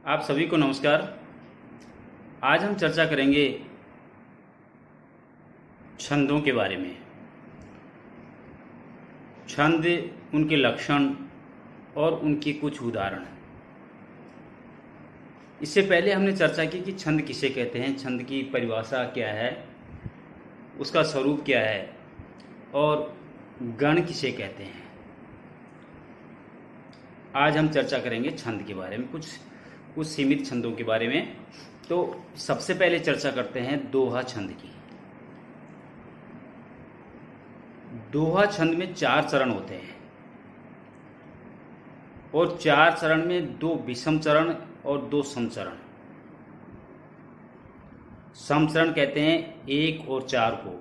आप सभी को नमस्कार। आज हम चर्चा करेंगे छंदों के बारे में। छंद, उनके लक्षण और उनके कुछ उदाहरण। इससे पहले हमने चर्चा की कि छंद किसे कहते हैं, छंद की परिभाषा क्या है, उसका स्वरूप क्या है और गण किसे कहते हैं। आज हम चर्चा करेंगे छंद के बारे में, कुछ सीमित छंदों के बारे में। तो सबसे पहले चर्चा करते हैं दोहा छंद की। दोहा छंद में 4 चरण होते हैं और 4 चरण में 2 विषम चरण और 2 समचरण। समचरण कहते हैं 1 और 4 को,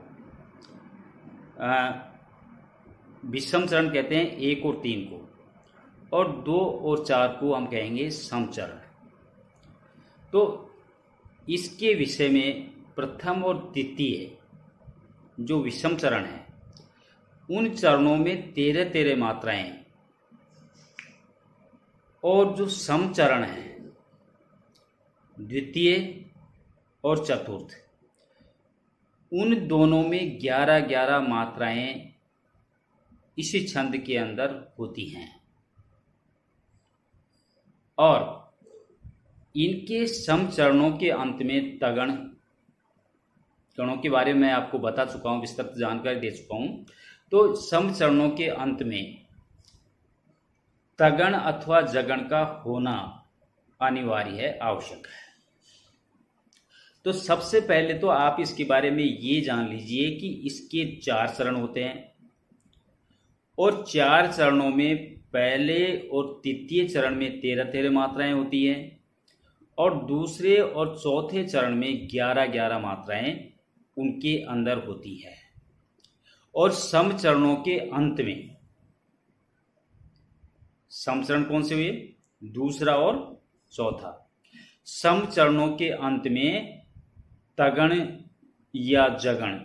विषम चरण कहते हैं 1 और 3 को, और 2 और 4 को हम कहेंगे समचरण। तो इसके विषय में प्रथम और द्वितीय जो विषम चरण है, उन चरणों में 13-13 मात्राएं, और जो समचरण है द्वितीय और चतुर्थ, उन दोनों में 11-11 मात्राएं इसी छंद के अंदर होती हैं। और इनके समचरणों के अंत में तगण, गणों के बारे में मैं आपको बता चुका हूं, विस्तृत जानकारी दे चुका हूं। तो समचरणों के अंत में तगण अथवा जगण का होना अनिवार्य है, आवश्यक है। तो सबसे पहले तो आप इसके बारे में ये जान लीजिए कि इसके 4 चरण होते हैं और 4 चरणों में पहले और तृतीय चरण में 13-13 मात्राएं होती हैं और दूसरे और चौथे चरण में 11-11 मात्राएं उनके अंदर होती है। और समचरणों के अंत में, समचरण कौन से हुए? दूसरा और चौथा। समचरणों के अंत में तगण या जगण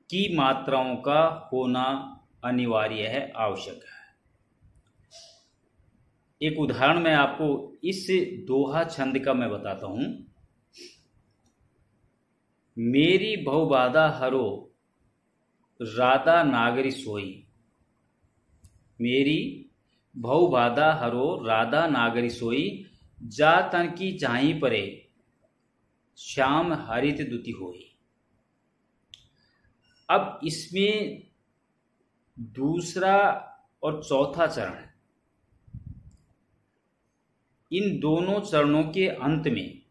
की मात्राओं का होना अनिवार्य है, आवश्यक है। एक उदाहरण मैं आपको इस दोहा छंद का मैं बताता हूं। मेरी बहुबाधा हरो राधा नागरी सोई। मेरी बहुबाधा हरो राधा नागरी सोई, जा तन की चाही परे श्याम हरित दुति होई। अब इसमें दूसरा और चौथा चरण, इन दोनों चरणों के अंत में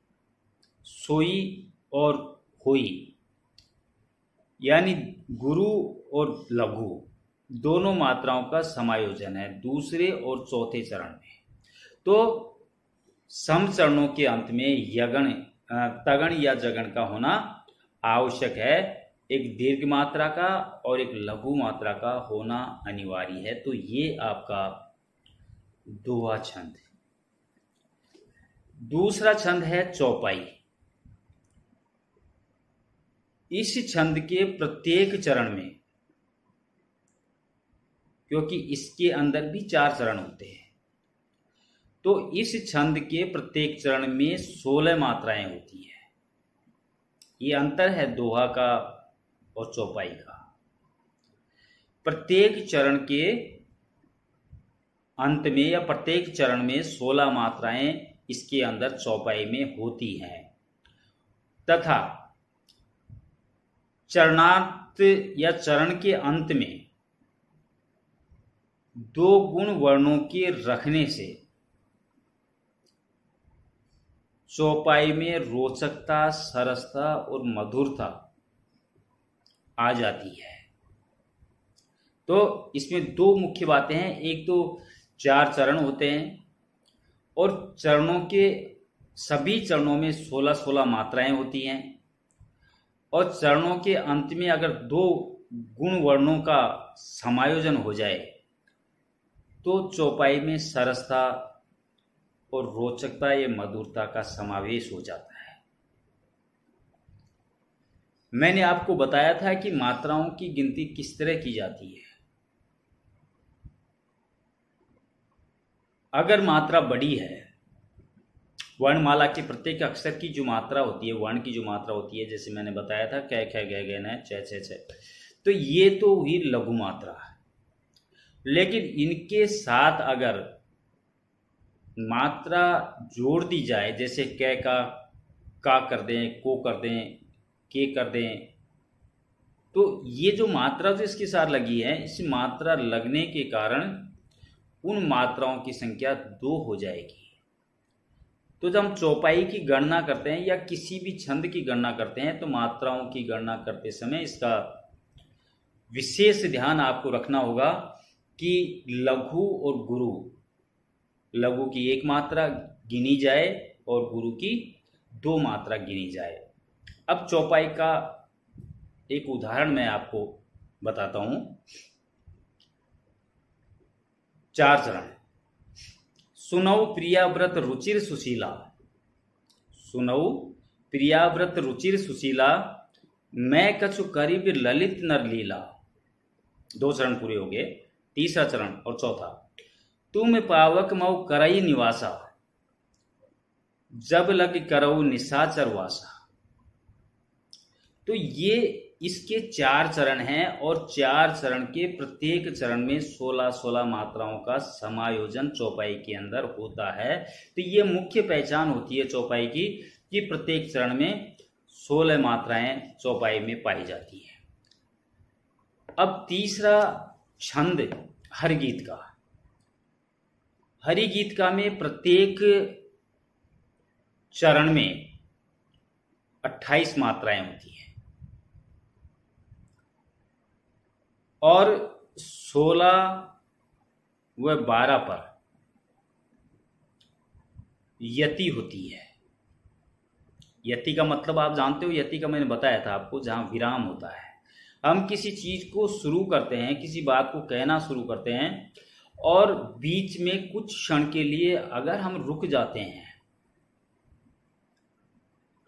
सोई और होई, यानी गुरु और लघु दोनों मात्राओं का समायोजन है दूसरे और चौथे चरण में। तो समचरणों के अंत में तगण या जगण का होना आवश्यक है, एक दीर्घ मात्रा का और एक लघु मात्रा का होना अनिवार्य है। तो ये आपका दोहा छंद। दूसरा छंद है चौपाई। इस छंद के प्रत्येक चरण में, क्योंकि इसके अंदर भी 4 चरण होते हैं, तो इस छंद के प्रत्येक चरण में 16 मात्राएं होती है। ये अंतर है दोहा का और चौपाई का। प्रत्येक चरण के अंत में या प्रत्येक चरण में 16 मात्राएं इसके अंदर चौपाई में होती हैं, तथा चरणार्थ या चरण के अंत में 2 गुण वर्णों के रखने से चौपाई में रोचकता, सरसता और मधुरता आ जाती है। तो इसमें 2 मुख्य बातें हैं। एक तो 4 चरण होते हैं और चरणों के सभी चरणों में 16-16 मात्राएं होती हैं, और चरणों के अंत में अगर 2 गुण वर्णों का समायोजन हो जाए तो चौपाई में सरसता और रोचकता या मधुरता का समावेश हो जाता है। मैंने आपको बताया था कि मात्राओं की गिनती किस तरह की जाती है। अगर मात्रा बड़ी है, वर्णमाला के प्रत्येक अक्षर की जो मात्रा होती है, वर्ण की जो मात्रा होती है, जैसे मैंने बताया था कै ख ग घ न छ छ छ, तो ये तो हुई लघु मात्रा है। लेकिन इनके साथ अगर मात्रा जोड़ दी जाए, जैसे कै का कर दें, को कर दें, के कर दें, तो ये जो मात्रा जो इसके साथ लगी है, इस मात्रा लगने के कारण उन मात्राओं की संख्या 2 हो जाएगी। तो जब हम चौपाई की गणना करते हैं या किसी भी छंद की गणना करते हैं, तो मात्राओं की गणना करते समय इसका विशेष ध्यान आपको रखना होगा कि लघु और गुरु, लघु की 1 मात्रा गिनी जाए और गुरु की 2 मात्रा गिनी जाए। अब चौपाई का एक उदाहरण मैं आपको बताता हूं। 4 चरण। सुनौ प्रियाव्रत रुचिर सुशीला, सुनौ प्रियाव्रत रुचिर सुशीला, मैं कछु करीब ललित नर लीला। 2 चरण पूरे हो गए। तीसरा चरण और चौथा। तुम पावक मऊ करई निवासा, जब लग करऊ निशाचर वासा। तो ये इसके 4 चरण हैं और 4 चरण के प्रत्येक चरण में 16-16 मात्राओं का समायोजन चौपाई के अंदर होता है। तो ये मुख्य पहचान होती है चौपाई की कि प्रत्येक चरण में 16 मात्राएं चौपाई में पाई जाती है। अब तीसरा छंद हरिगीत का। हरिगीत का में प्रत्येक चरण में 28 मात्राएं होती हैं और 16 व 12 पर यति होती है। यति का मतलब आप जानते हो, यति का मैंने बताया था आपको, जहां विराम होता है। हम किसी चीज को शुरू करते हैं, किसी बात को कहना शुरू करते हैं और बीच में कुछ क्षण के लिए अगर हम रुक जाते हैं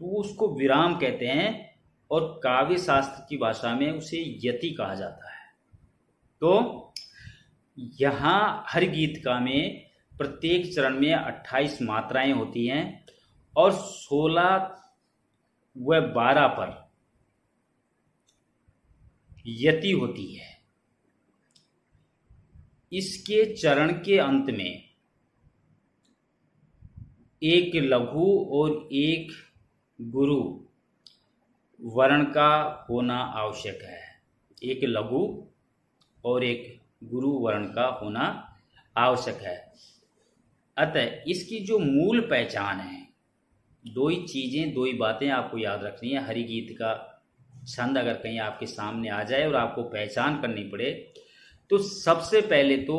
तो उसको विराम कहते हैं और काव्य शास्त्र की भाषा में उसे यति कहा जाता है। तो यहां हरिगीतिका में प्रत्येक चरण में 28 मात्राएं होती हैं और 16 व 12 पर यति होती है। इसके चरण के अंत में एक लघु और एक गुरु वर्ण का होना आवश्यक है। एक लघु और एक गुरु वर्ण का होना आवश्यक है। अतः इसकी जो मूल पहचान है, 2 ही चीजें, 2 ही बातें आपको याद रखनी है। हरिगीत का छंद अगर कहीं आपके सामने आ जाए और आपको पहचान करनी पड़े, तो सबसे पहले तो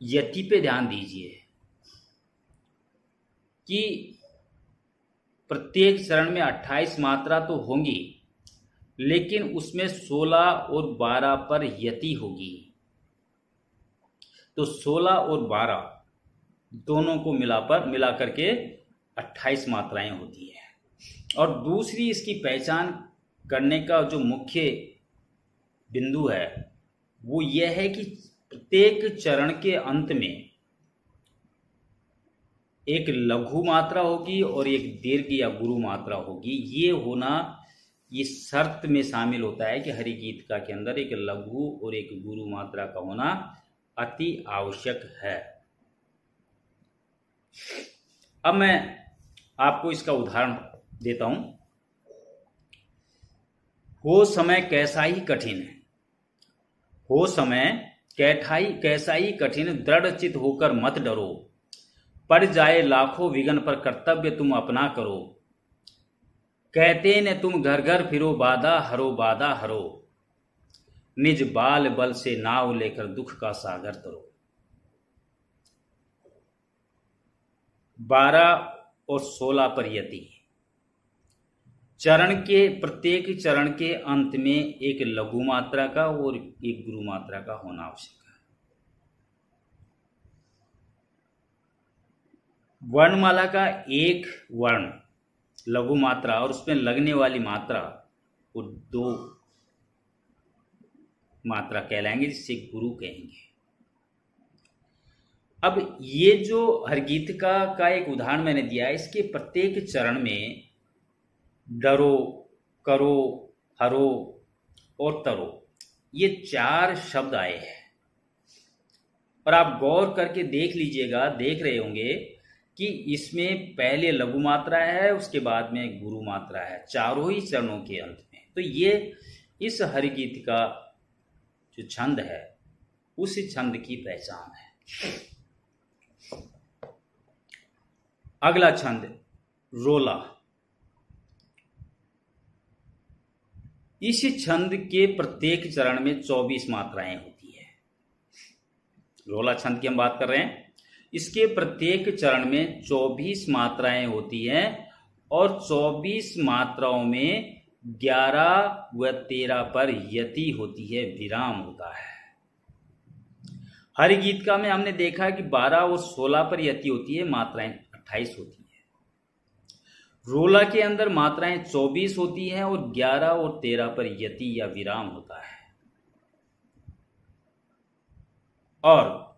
यति पे ध्यान दीजिए कि प्रत्येक चरण में 28 मात्रा तो होंगी, लेकिन उसमें 16 और 12 पर यति होगी। तो 16 और 12 दोनों को मिला करके 28 मात्राएं होती है। और दूसरी इसकी पहचान करने का जो मुख्य बिंदु है वो यह है कि प्रत्येक चरण के अंत में एक लघु मात्रा होगी और एक दीर्घ या गुरु मात्रा होगी। ये होना, ये शर्त में शामिल होता है कि हरिगीतिका के अंदर एक लघु और एक गुरु मात्रा का होना अति आवश्यक है। अब मैं आपको इसका उदाहरण देता हूं। हो समय कैसा ही कठिन है, हो समय कैसा ही कठिन, दृढ़ चित होकर मत डरो, पड़ जाए लाखों विघ्न पर कर्तव्य तुम अपना करो। कहते न तुम घर घर फिरो, बाधा हरो, निज बाल बल से नाव लेकर दुख का सागर तरो। 12 और 16 पर यति। चरण के प्रत्येक चरण के अंत में एक लघु मात्रा का और एक गुरु मात्रा का होना आवश्यक है। वर्णमाला का एक वर्ण लघु मात्रा और उसमें लगने वाली मात्रा वो 2 मात्रा कहलाएंगे, जिससे गुरु कहेंगे। अब ये जो हरगीतिका का एक उदाहरण मैंने दिया है, इसके प्रत्येक चरण में डरो, करो, हरो और तरो, ये 4 शब्द आए हैं। और आप गौर करके देख लीजिएगा, देख रहे होंगे कि इसमें पहले लघु मात्रा है, उसके बाद में गुरु मात्रा है, चारों ही चरणों के अंत में। तो ये इस हरगीतिका जो छंद है उस छंद की पहचान है। अगला छंद रोला। इस छंद के प्रत्येक चरण में 24 मात्राएं होती है। रोला छंद की हम बात कर रहे हैं। इसके प्रत्येक चरण में 24 मात्राएं होती हैं और 24 मात्राओं में 11 व 13 पर यति होती है, विराम होता है। हरगीतिका में हमने देखा कि 12 और 16 पर यति होती है, मात्राएं 28 होती है। रोला के अंदर मात्राएं 24 होती हैं और 11 और 13 पर यति या विराम होता है। और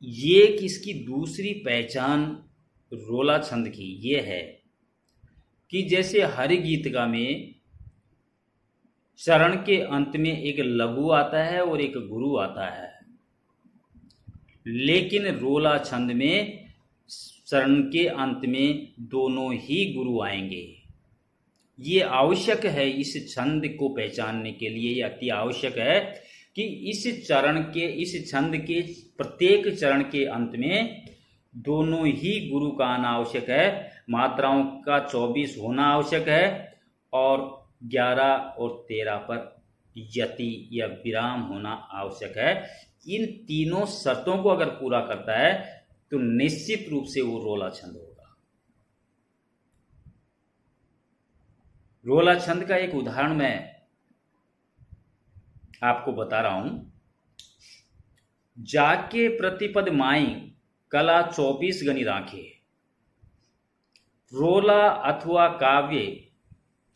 ये किसकी दूसरी पहचान रोला छंद की ये है कि जैसे हरगीतिका में चरण के अंत में एक लघु आता है और एक गुरु आता है, लेकिन रोला छंद में चरण के अंत में दोनों ही गुरु आएंगे। ये आवश्यक है, इस छंद को पहचानने के लिए ये अति आवश्यक है कि इस छंद के प्रत्येक चरण के अंत में दोनों ही गुरु का आना आवश्यक है, मात्राओं का 24 होना आवश्यक है और 11 और 13 पर यति या विराम होना आवश्यक है। इन तीनों शर्तों को अगर पूरा करता है तो निश्चित रूप से वो रोला छंद होगा। रोला छंद का एक उदाहरण मैं आपको बता रहा हूं। जाके प्रतिपद माई कला 24 गनी राखे, रोला अथवा काव्य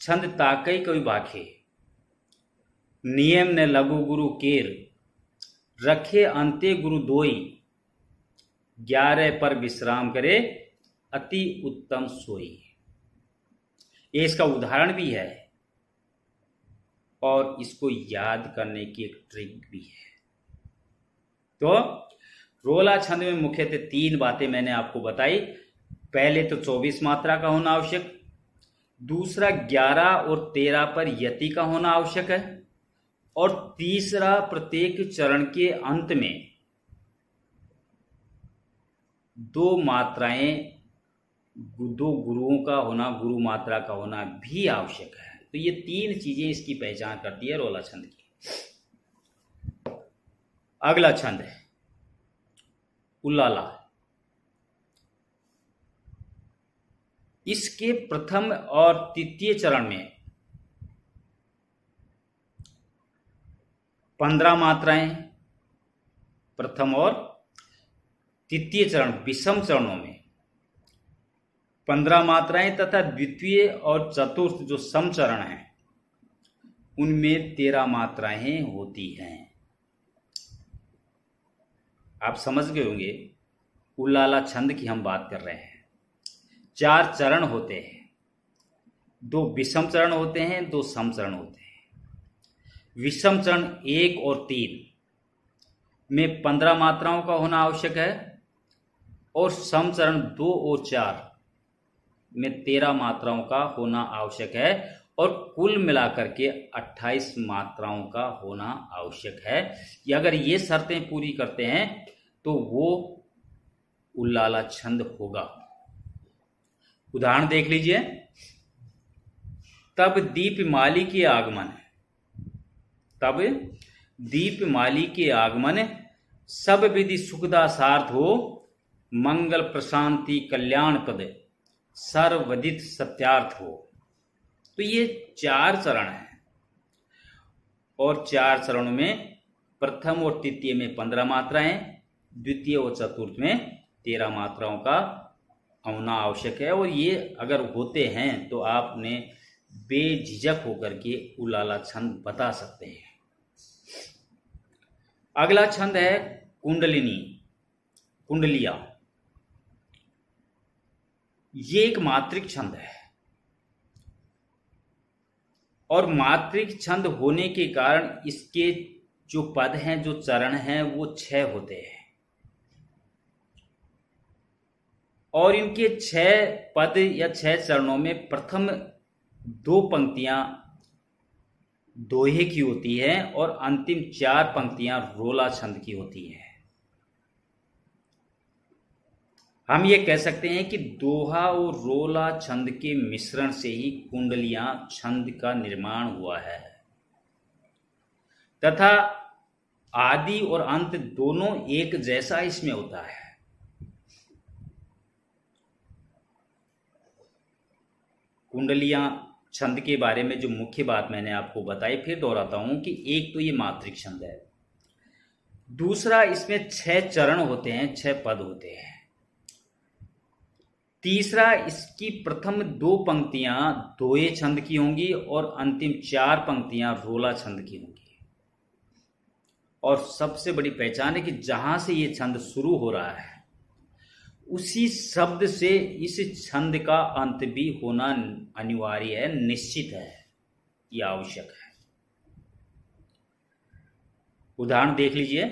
छंद ताकई कवि बाखे, नियम ने लघु गुरु केर, रखे अंते गुरु दोई, 11 पर विश्राम करे, अति उत्तम सोई। ये इसका उदाहरण भी है और इसको याद करने की एक ट्रिक भी है। तो रोला छंद में मुख्यतः 3 बातें मैंने आपको बताई। पहले तो 24 मात्रा का होना आवश्यक, दूसरा 11 और 13 पर यति का होना आवश्यक है, और तीसरा प्रत्येक चरण के अंत में 2 मात्राएं, 2 गुरुओं का होना, गुरु मात्रा का होना भी आवश्यक है। तो ये 3 चीजें इसकी पहचान करती है रोला छंद की। अगला छंद है उल्लाला। इसके प्रथम और तृतीय चरण में 15 मात्राएं, प्रथम और तृतीय चरण विषम चरणों में 15 मात्राएं तथा द्वितीय और चतुर्थ जो सम चरण हैं उनमें 13 मात्राएं होती हैं। आप समझ गए होंगे उल्लाला छंद की हम बात कर रहे हैं। 4 चरण होते हैं, 2 विषम चरण होते हैं, 2 सम चरण होते हैं। विषम चरण 1 और 3 में 15 मात्राओं का होना आवश्यक है और सम चरण 2 और 4 में 13 मात्राओं का होना आवश्यक है और कुल मिलाकर के 28 मात्राओं का होना आवश्यक है। अगर ये शर्तें पूरी करते हैं तो वो उल्लाला छंद होगा। उदाहरण देख लीजिए। तब दीपमाली के आगमन, तब दीपमाली के आगमन, सब विधि सुखदा सार्थ हो, मंगल प्रशांति कल्याण पद, सर्वविदित सत्यार्थ हो। तो ये 4 चरण हैं और 4 चरणों में प्रथम और तृतीय में 15 मात्राएं, द्वितीय और चतुर्थ में 13 मात्राओं का होना आवश्यक है। और ये अगर होते हैं तो आपने बेझिझक होकर के उल्लाला छंद बता सकते हैं। अगला छंद है कुंडलिनी। कुंडलियां, ये एक मात्रिक छंद है और मात्रिक छंद होने के कारण इसके जो पद हैं, जो चरण हैं, वो 6 होते हैं और इनके 6 पद या 6 चरणों में प्रथम 2 पंक्तियां दोहे की होती है और अंतिम 4 पंक्तियां रोला छंद की होती है। हम ये कह सकते हैं कि दोहा और रोला छंद के मिश्रण से ही कुंडलियां छंद का निर्माण हुआ है तथा आदि और अंत दोनों एक जैसा इसमें होता है। कुंडलियां छंद के बारे में जो मुख्य बात मैंने आपको बताई, फिर दोहराता हूं कि एक तो ये मात्रिक छंद है, दूसरा इसमें 6 चरण होते हैं, 6 पद होते हैं, तीसरा इसकी प्रथम 2 पंक्तियां दोहे छंद की होंगी और अंतिम 4 पंक्तियां रोला छंद की होंगी। और सबसे बड़ी पहचान है कि जहां से ये छंद शुरू हो रहा है उसी शब्द से इस छंद का अंत भी होना अनिवार्य है, निश्चित है, ये आवश्यक है। उदाहरण देख लीजिए।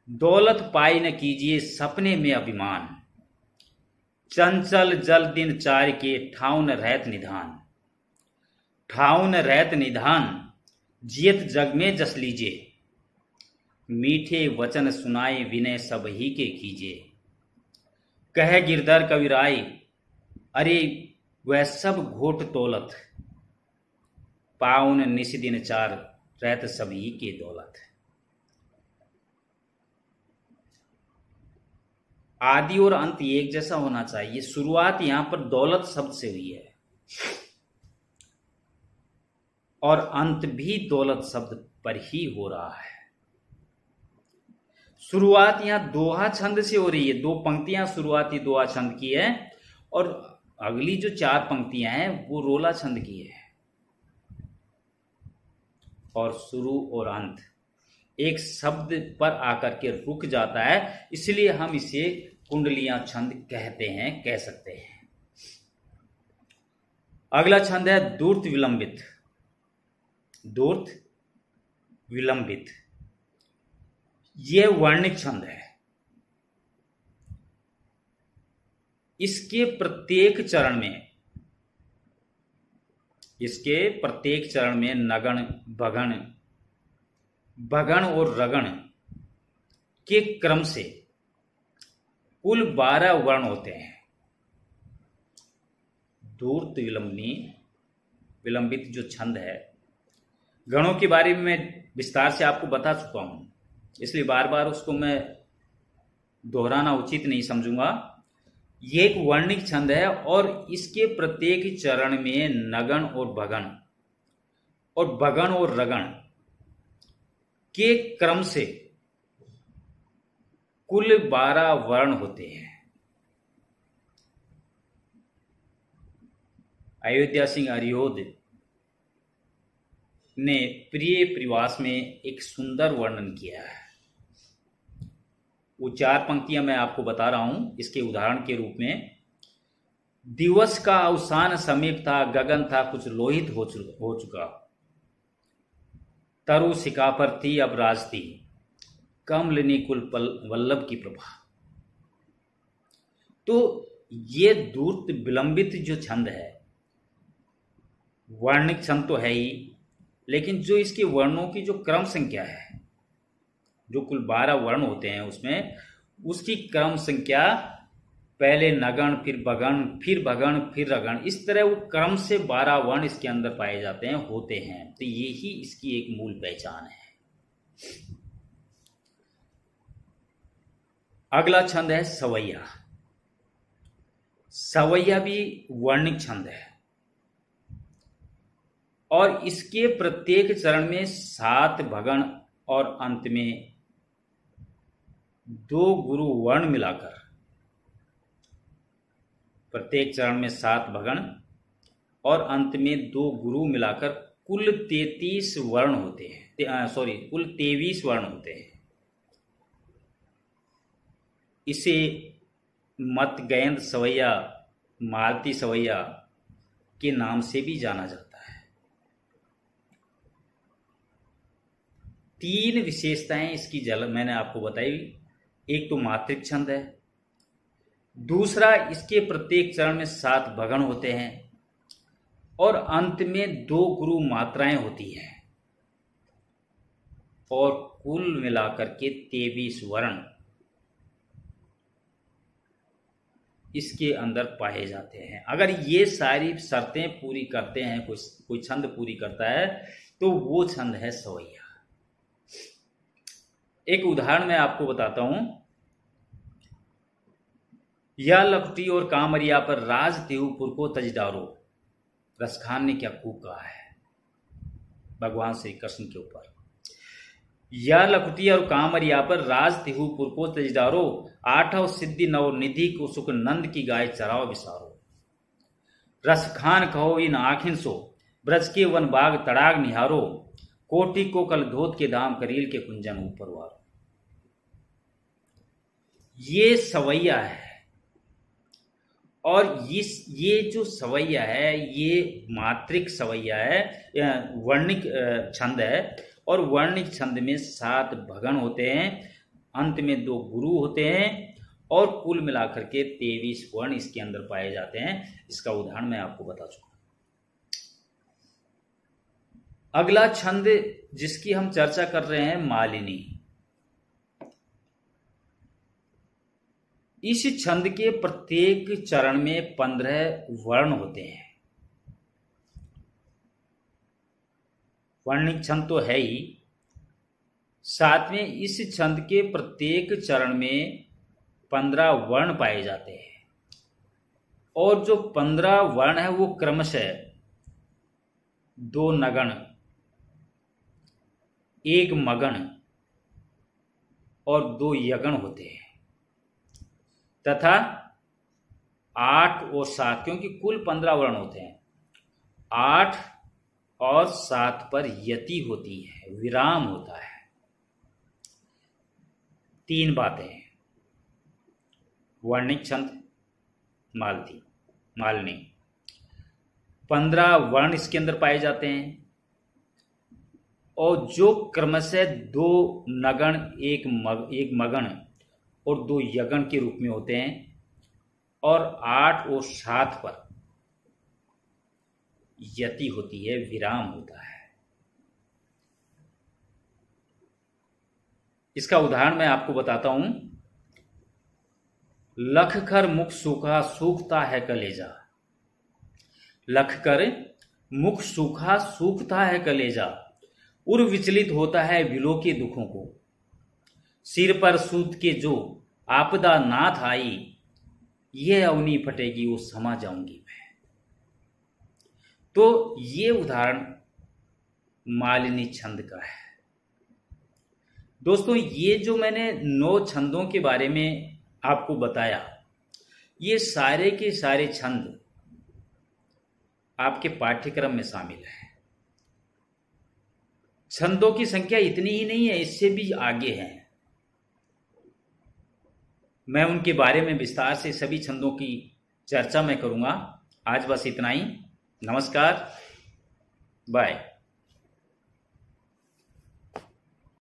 दौलत पाई न कीजिए सपने में अभिमान, चंचल जल दिन चार के ठाउन रहत निधान। ठाउन रहत निधान जियत जग में जस लीजिए, मीठे वचन सुनाए विनय सब ही के कीजिए। कह गिरधर कविराय अरे वह सब घोट तौलत, पाउन निस दिन चार रहत सभी के दौलत। आदि और अंत एक जैसा होना चाहिए। शुरुआत यहां पर दौलत शब्द से हुई है और अंत भी दौलत शब्द पर ही हो रहा है। शुरुआत यहां दोहा छंद से हो रही है, 2 पंक्तियां शुरुआती दोहा छंद की है और अगली जो 4 पंक्तियां हैं वो रोला छंद की है। और शुरू और अंत एक शब्द पर आकर के रुक जाता है, इसलिए हम इसे कुंडलियां छंद कहते हैं, कह सकते हैं। अगला छंद है दूर्त विलंबित। दूर्त विलंबित यह वर्णिक छंद है। इसके प्रत्येक चरण में नगण, भगण, भगण और रगण के क्रम से कुल 12 वर्ण होते हैं। दूर्त विलंबित जो छंद है, गणों के बारे में मैं विस्तार से आपको बता चुका हूं, इसलिए बार बार उसको मैं दोहराना उचित नहीं समझूंगा। ये एक वर्णिक छंद है और इसके प्रत्येक चरण में नगण और भगण और रगण के क्रम से कुल 12 वर्ण होते हैं। अयोध्या सिंह अरियोध ने प्रिय प्रवास में एक सुंदर वर्णन किया है। वो 4 पंक्तियां मैं आपको बता रहा हूं इसके उदाहरण के रूप में। दिवस का अवसान समीप था, गगन था कुछ लोहित हो चुका। तरु सिका पर थी अब राज थी, कमलिनी कुल वल्लभ की प्रभा। तो ये दूर्त विलंबित जो छंद है, वर्णिक छंद तो है ही, लेकिन जो इसके वर्णों की जो क्रम संख्या है, जो कुल 12 वर्ण होते हैं उसमें, उसकी क्रम संख्या पहले नगण, फिर भगण, फिर रगण, इस तरह वो क्रम से 12 वर्ण इसके अंदर पाए जाते हैं, होते हैं। तो यही इसकी एक मूल पहचान है। अगला छंद है सवैया। सवैया भी वर्णिक छंद है और इसके प्रत्येक चरण में 7 भगण और अंत में 2 गुरु वर्ण मिलाकर, प्रत्येक चरण में 7 भगण और अंत में 2 गुरु मिलाकर कुल 33 वर्ण होते हैं, कुल 23 वर्ण होते हैं। इसे मत गयंद सवैया, मालती सवैया के नाम से भी जाना जाता है। 3 विशेषताएं इसकी मैंने आपको बताई। एक तो मात्रिक छंद है, दूसरा इसके प्रत्येक चरण में 7 भगण होते हैं, और अंत में 2 गुरु मात्राएं होती हैं, और कुल मिलाकर के 23 वर्ण इसके अंदर पाए जाते हैं। अगर ये सारी शर्तें पूरी करते हैं, कोई छंद पूरी करता है, तो वो छंद है सवैया। एक उदाहरण मैं आपको बताता हूं। या लखटी और कामरिया पर राज तेहूपुर को तजदारो, रसखान ने क्या खूब कहा है भगवान श्री कृष्ण के ऊपर। या लखटी और कामरिया पर राज तेहूपुर को तजदारो, 8 सिद्धि नव निधि को सुख नंद की गाय चराओ विसारो। रसखान कहो इन आखिन सो, ब्रज के वन बाग तड़ाग निहारो, कोटि को कल धोत के धाम करील के कुंजन ऊपर वारो। ये सवैया है, और ये जो सवैया है ये मात्रिक सवैया है, वर्णिक छंद है, और वर्णिक छंद में 7 भगण होते हैं, अंत में 2 गुरु होते हैं, और कुल मिलाकर के 23 वर्ण इसके अंदर पाए जाते हैं। इसका उदाहरण मैं आपको बता चुका। अगला छंद जिसकी हम चर्चा कर रहे हैं, मालिनी। इस छंद के प्रत्येक चरण में 15 वर्ण होते हैं। वर्णिक छंद तो है ही, साथ में इस छंद के प्रत्येक चरण में 15 वर्ण पाए जाते हैं, और जो 15 वर्ण है वो क्रमशः 2 नगण, 1 मगण और 2 यगण होते हैं, तथा 8 और 7, क्योंकि कुल 15 वर्ण होते हैं, 8 और 7 पर यति होती है, विराम होता है। 3 बातें हैं। वर्णिक छंद मालिनी, 15 वर्ण इसके अंदर पाए जाते हैं, और जो क्रमशः 2 नगण, 1 मगण और 2 यगण के रूप में होते हैं, और 8 और 7 पर यति होती है, विराम होता है। इसका उदाहरण मैं आपको बताता हूं। लखकर मुख सूखा, सूखता है कलेजा। लखकर मुख सूखा, सूखता है कलेजा, उर विचलित होता है विलो के दुखों को। सिर पर सूत के जो आपदा नाथ आई, ये अवनी फटेगी वो समा जाऊंगी मैं। तो ये उदाहरण मालिनी छंद का है। दोस्तों, ये जो मैंने 9 छंदों के बारे में आपको बताया, ये सारे के सारे छंद आपके पाठ्यक्रम में शामिल है। छंदों की संख्या इतनी ही नहीं है, इससे भी आगे है। मैं उनके बारे में विस्तार से सभी छंदों की चर्चा मैं करूंगा। आज बस इतना ही। नमस्कार, बाय।